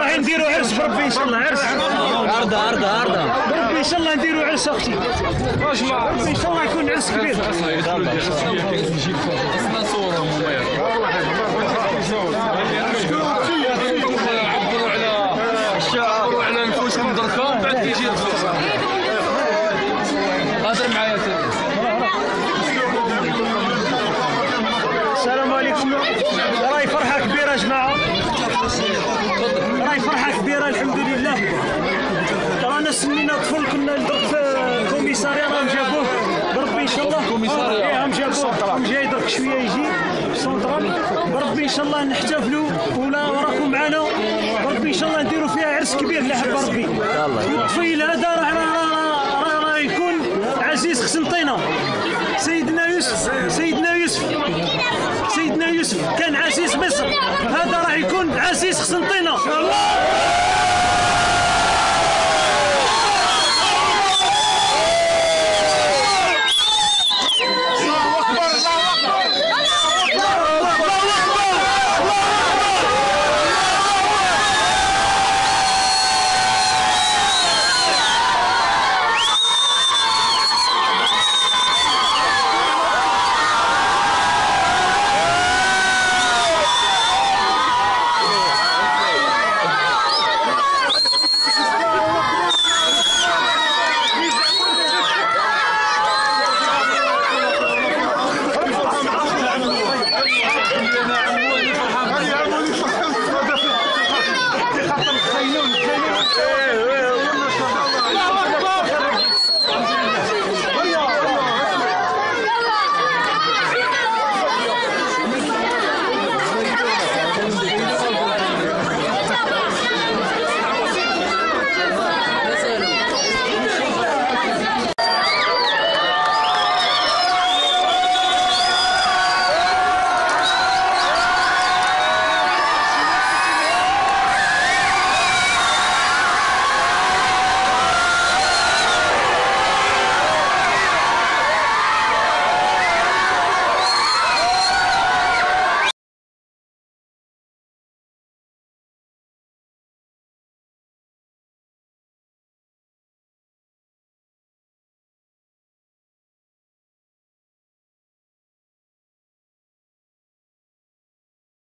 راح نديروا عرس بربي ان شاء الله. عرس عرضه بربي ان شاء الله نديروا عرس اختي. بربي ان شاء الله يكون عرس كبير. عبروا على نفوسكم دركا بعد كيجي الفلوس. هضر معايا. السلام عليكم. راهي فرحه كبيره يا جماعه، راهي فرحه كبيره الحمد لله. رانا سمينا طفل كنا درك في الكوميساريه راهم جابوه بربي ان شاء الله. راهم جابوه جاي درك شويه يجي في السونترال بربي ان شاء الله نحتفلوا ولا وراكم معنا بربي ان شاء الله نديروا فيها عرس كبير اللي حب ربي. والطفيل هذا راه يكون عزيز قسنطينه. سيدنا يوسف كان عزيز مصر، هذا راح يكون عزيز قسنطينة.